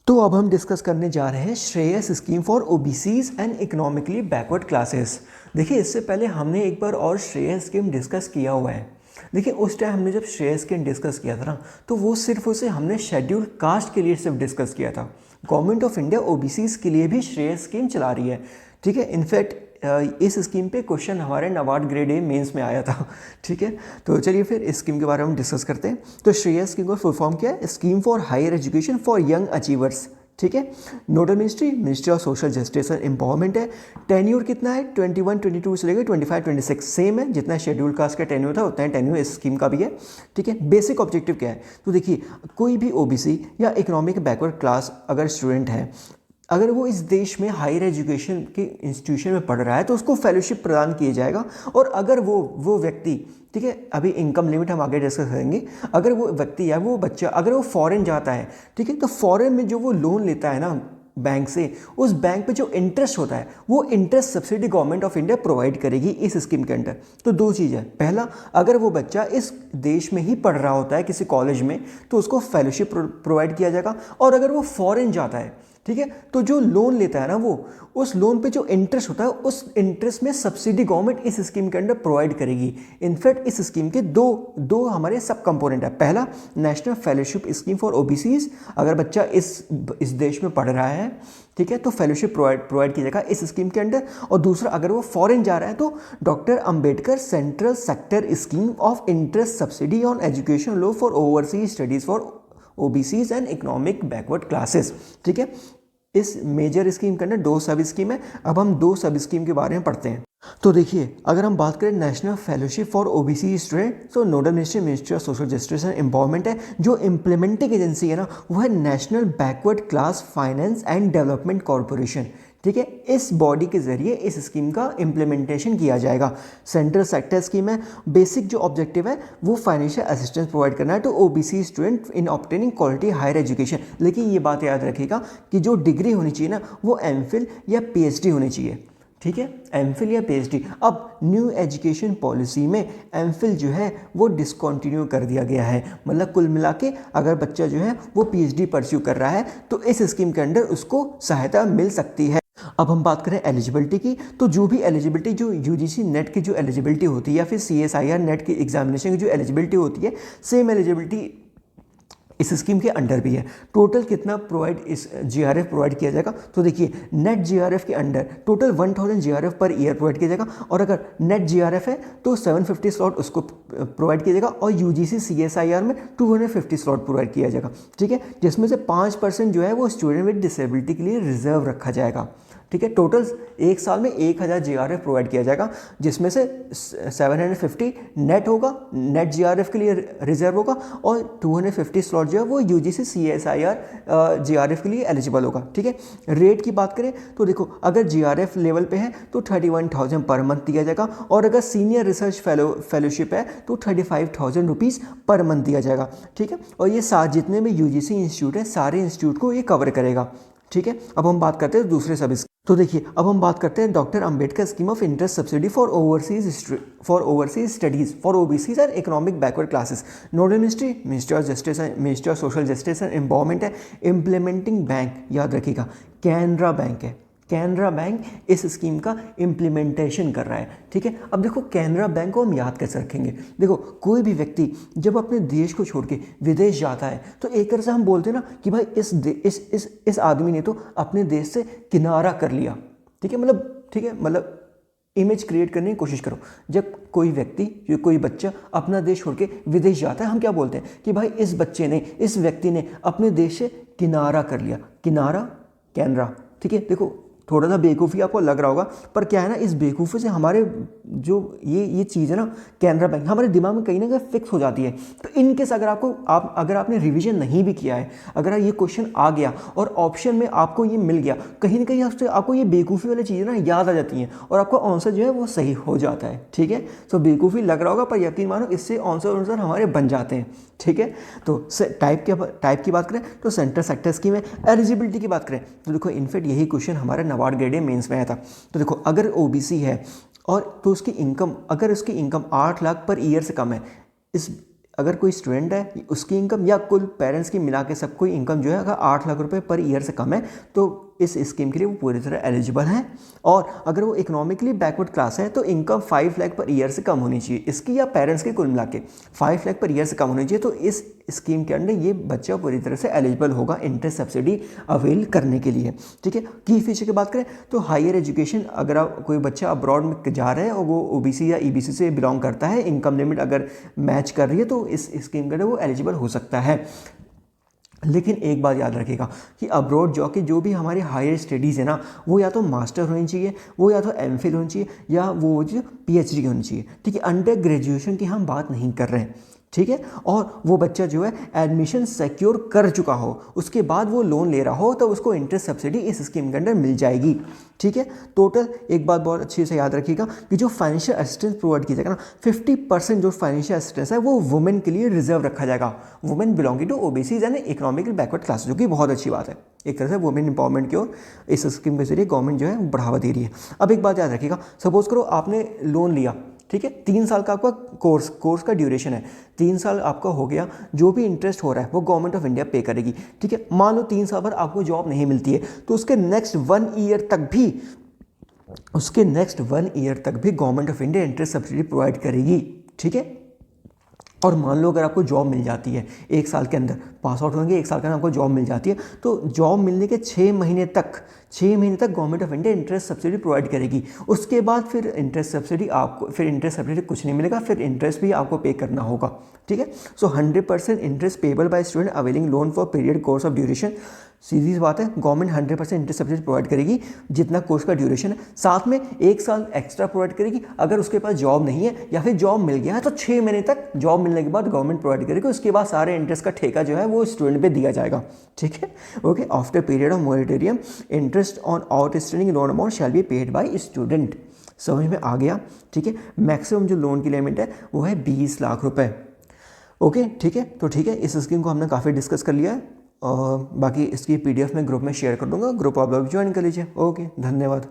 तो अब हम डिस्कस करने जा रहे हैं Shreyas scheme for OBCs and economically backward classes. देखिए, इससे पहले हमने एक बार और श्रेयस स्कीम डिस्कस किया हुआ है। देखिए, उस टाइम हमने जब श्रेयस स्कीम डिस्कस किया था ना, तो वो सिर्फ उसे हमने शेड्यूल्ड कास्ट के लिए सिर्फ डिस्कस किया था। गवर्नमेंट ऑफ इंडिया ओबीसीज के लिए भी श्रेयस स्कीम चला रही है। ठीक है, इनफैक्ट इस स्कीम पे क्वेश्चन हमारे नाबार्ड ग्रेड ए मेंस में आया था। ठीक है, तो चलिए फिर इस स्कीम के बारे में डिस्कस करते हैं। तो श्रेयस स्कीम का फुल फॉर्म क्या है? Scheme for higher education for young achievers. ठीक है, nodal ministry of social justice and empowerment है। टेन्यूर कितना है? 21-22 से लेकर 25-26 सेम है। जितना शेड्यूल कास्ट का टेन्यूर था उतना ही टेन्यूर इस स्कीम का भी है। ठीक है, बेसिक ऑब्जेक्टिव क्या है? तो देखिए, कोई भी ओबीसी या इकोनॉमिक बैकवर्ड क्लास अगर स्टूडेंट है, अगर वो इस देश में हायर एजुकेशन के इंस्टीट्यूशन में पढ़ रहा है तो उसको फेलोशिप प्रदान किया जाएगा। और अगर वो व्यक्ति, ठीक है, अभी इनकम लिमिट हम आगे डिस्कस करेंगे, अगर वो व्यक्ति या वो बच्चा अगर वो फॉरेन जाता है, ठीक है, तो फॉरेन में जो वो लोन लेता है ना बैंक से, उस बैंक पे जो इंटरेस्ट होता है वो interest subsidy government of India provide करेगी इस स्कीम के अंडर। तो दो चीज़ है, पहला, अगर वो बच्चा इस देश में ही पढ़ रहा होता है किसी कॉलेज में तो उसको फेलोशिप प्रोवाइड किया जाएगा। और अगर वो फॉरेन जाता है, ठीक है, तो जो लोन लेता है ना, वो उस लोन पे जो इंटरेस्ट होता है उस इंटरेस्ट में सब्सिडी गवर्नमेंट इस स्कीम के अंडर प्रोवाइड करेगी। इनफैक्ट इस स्कीम के दो हमारे सब कंपोनेंट है। पहला, national fellowship scheme for OBCs. अगर बच्चा इस देश में पढ़ रहा है, ठीक है, तो फेलोशिप प्रोवाइड किया जाएगा इस स्कीम के अंडर। और दूसरा, अगर वो फॉरेन जा रहा है तो doctor Ambedkar central sector scheme of interest subsidy on education loan for overseas studies for OBCs and economic backward classes. ठीक है, इस मेजर स्कीम के अंदर दो सब स्कीम है। अब हम दो सब स्कीम के बारे में पढ़ते हैं। तो देखिए, अगर हम बात करें national fellowship for OBC student, तो nodal ministry of social justice and empowerment है। जो इम्प्लीमेंटिंग एजेंसी है ना, वो है national backward class finance and development corporation. ठीक है, इस बॉडी के जरिए इस स्कीम का इम्प्लीमेंटेशन किया जाएगा। सेंट्रल सेक्टर स्कीम है। बेसिक जो ऑब्जेक्टिव है वो फाइनेंशियल असिस्टेंस प्रोवाइड करना है to OBC student in obtaining quality higher education. लेकिन ये बात याद रखिएगा कि जो डिग्री होनी चाहिए ना, वो एमफिल या पीएचडी होनी चाहिए। ठीक है, एमफिल या पीएचडी। अब न्यू एजुकेशन पॉलिसी में एमफिल जो है वो डिसकंटिन्यू कर दिया गया है। मतलब कुल मिला के अगर बच्चा जो है वो पीएचडी परस्यू कर रहा है तो इस स्कीम के अंडर उसको सहायता मिल सकती है। अब हम बात करें एलिजिबिलिटी की, तो जो भी एलिजिबिलिटी जो यूजीसी नेट की जो एलिजिबिलिटी होती है या फिर सीएसआईआर नेट की एग्जामिनेशन की जो एलिजिबिलिटी होती है, सेम एलिजिबिलिटी इस स्कीम के अंडर भी है। टोटल कितना प्रोवाइड इस जीआरएफ प्रोवाइड किया जाएगा? तो देखिए, नेट जीआरएफ के under total 1000 GRF per year provide किया जाएगा। और अगर नेट जीआरएफ है तो 750 स्लॉट उसको प्रोवाइड किया जाएगा। और यूजीसी सीएसआईआर में 250 स्लॉट प्रोवाइड किया जाएगा। ठीक है, जिसमें से 5% जो है वो स्टूडेंट विद डिसेबिलिटी के लिए रिजर्व रखा जाएगा। ठीक है, टोटल एक साल में 1000 जीआरएफ प्रोवाइड किया जाएगा, जिसमें से 750 नेट होगा, नेट जीआरएफ के लिए रिजर्व होगा। और 250 स्लॉट जो है वो यूजीसी सीएसआईआर जीआरएफ के लिए एलिजिबल होगा। ठीक है, रेट की बात करें तो देखो, अगर जीआरएफ लेवल पे है तो 31,000 पर मंथ दिया जाएगा। और अगर सीनियर रिसर्च फेलोशिप है तो 35,000 रुपीज़ पर मंथ दिया जाएगा। ठीक है, और ये जितने भी यूजीसी इंस्टीट्यूट है सारे इंस्टीट्यूट को ये कवर करेगा। ठीक है, अब हम बात करते हैं दूसरे सब। तो देखिए, अब हम बात करते हैं doctor Ambedkar scheme of interest subsidy for overseas studies for OBCs and economic backward classes. Nodal ministry of social justice and empowerment है। इम्प्लीमेंटिंग बैंक याद रखिएगा कैनरा बैंक है। कैनरा बैंक इस स्कीम का इम्प्लीमेंटेशन कर रहा है। ठीक है, अब देखो, कैनरा बैंक को हम याद कैसे रखेंगे? देखो, कोई भी व्यक्ति जब अपने देश को छोड़ के विदेश जाता है तो एक तरह से हम बोलते हैं ना कि भाई इस आदमी ने तो अपने देश से किनारा कर लिया। ठीक है, मतलब इमेज क्रिएट करने की कोशिश करो। जब कोई व्यक्ति, कोई बच्चा अपना देश छोड़ के विदेश जाता है, हम क्या बोलते हैं कि भाई इस व्यक्ति ने अपने देश से किनारा कर लिया। किनारा, कैनरा। ठीक है, देखो, थोड़ा सा बेवकूफ़ी आपको लग रहा होगा, पर क्या है ना, इस बेवकूफ़ी से हमारे जो ये चीज़ है ना, कैनरा बैंक, हमारे दिमाग में कहीं ना कहीं फिक्स हो जाती है। तो इनकेस अगर अगर आपने रिवीजन नहीं भी किया है, अगर ये क्वेश्चन आ गया और ऑप्शन में आपको ये मिल गया, कहीं ना कहीं आपको ये बेवकूफ़ी वाली चीज़ें ना याद आ जाती हैं और आपका आंसर जो है वो सही हो जाता है। ठीक है, तो बेवकूफ़ी लग रहा होगा, पर यकीन मानो इससे आंसर हमारे बन जाते हैं। ठीक है, तो टाइप की बात करें तो सेंट्रल सेक्टर स्कीम है। एलिजिबिलिटी की बात करें तो देखो, इनफैक्ट यही क्वेश्चन हमारे नाबार्ड ग्रेड ए मेंस में आया था। तो देखो, अगर ओबीसी है और तो उसकी इनकम 8 लाख पर ईयर से कम है, अगर कोई स्टूडेंट है उसकी इनकम या कुल पेरेंट्स की मिला के सब कोई इनकम जो है अगर 8 लाख रुपए पर ईयर से कम है तो इस स्कीम के लिए वो पूरी तरह एलिजिबल है। और अगर वो इकोनॉमिकली बैकवर्ड क्लास है तो इनकम 5 लाख पर ईयर से कम होनी चाहिए, इसकी या पेरेंट्स की कुल मिला के 5 लाख पर ईयर से कम होनी चाहिए। तो इस स्कीम के अंडर ये बच्चा पूरी तरह से एलिजिबल होगा इंटरेस्ट सब्सिडी अवेल करने के लिए। ठीक है, की फीचर की बात करें तो हायर एजुकेशन अगर आप कोई बच्चा अब्रॉड में जा रहा है और वो ओबीसी या ईबीसी से बिलोंग करता है, इनकम लिमिट अगर मैच कर रही है तो इस स्कीम के अंदर वो एलिजिबल हो सकता है। लेकिन एक बात याद रखिएगा कि अब्रॉड जो भी हमारी हायर स्टडीज़ है ना, वो या तो मास्टर होनी चाहिए, वो या तो एमफिल होनी चाहिए, या वो जो पीएचडी होनी चाहिए। ठीक है, अंडर ग्रेजुएशन की हम बात नहीं कर रहे हैं। ठीक है, और वो बच्चा जो है एडमिशन सिक्योर कर चुका हो, उसके बाद वो लोन ले रहा हो तो उसको इंटरेस्ट सब्सिडी इस स्कीम के अंदर मिल जाएगी। ठीक है, टोटल एक बात बहुत अच्छे से याद रखिएगा कि जो फाइनेंशियल असिस्टेंस प्रोवाइड की जाएगा ना, 50% जो फाइनेंशियल असिस्टेंस है वो वुमेन के लिए रिजर्व रखा जाएगा, वुमेन बिलोंगिंग टू ओबीसी यानी इकोनॉमिकली बैकवर्ड क्लास, जो कि बहुत अच्छी बात है। एक तरह से वुमेन इंपावरमेंट की ओर इस स्कीम के जरिए गवर्नमेंट जो है बढ़ावा दे रही है। अब एक बात याद रखिएगा, सपोज करो आपने लोन लिया, ठीक है, 3 साल का आपका कोर्स का ड्यूरेशन है, 3 साल आपका हो गया, जो भी इंटरेस्ट हो रहा है वो गवर्नमेंट ऑफ इंडिया पे करेगी। ठीक है, मान लो 3 साल बाद आपको जॉब नहीं मिलती है तो उसके नेक्स्ट 1 ईयर तक भी government of India interest subsidy provide करेगी। ठीक है, और मान लो अगर आपको जॉब मिल जाती है 1 साल के अंदर, पास आउट होंगे 1 साल के अंदर आपको जॉब मिल जाती है, तो जॉब मिलने के 6 महीने तक government of India interest subsidy provide करेगी। उसके बाद फिर इंटरेस्ट सब्सिडी कुछ नहीं मिलेगा, फिर इंटरेस्ट भी आपको पे करना होगा। ठीक है, so 100% interest payable by student availing loan for period course of duration. सीधी सी बात है, गवर्नमेंट 100% इंटरेस्ट सब्सिडी प्रोवाइड करेगी जितना कोर्स का ड्यूरेशन है, साथ में 1 साल एक्स्ट्रा प्रोवाइड करेगी। अगर उसके पास जॉब नहीं है या फिर जॉब मिल गया है तो 6 महीने तक जॉब मिलने के बाद गवर्नमेंट प्रोवाइड करेगी, उसके बाद सारे इंटरेस्ट का ठेका जो है वो स्टूडेंट पे दिया जाएगा। ठीक है, okay, after period of moratorium interest on outstanding loan amount shall be paid by student. समझ में आ गया? ठीक है, मैक्सिमम जो लोन की लिमिट है वो है 20 लाख रुपए। ओके, ठीक है, तो ठीक है, इस स्कीम को हमने काफ़ी डिस्कस कर लिया है और बाकी इसकी पीडीएफ में ग्रुप में शेयर कर दूंगा, ग्रुप आप लोग ज्वाइन कर लीजिए। ओके, धन्यवाद।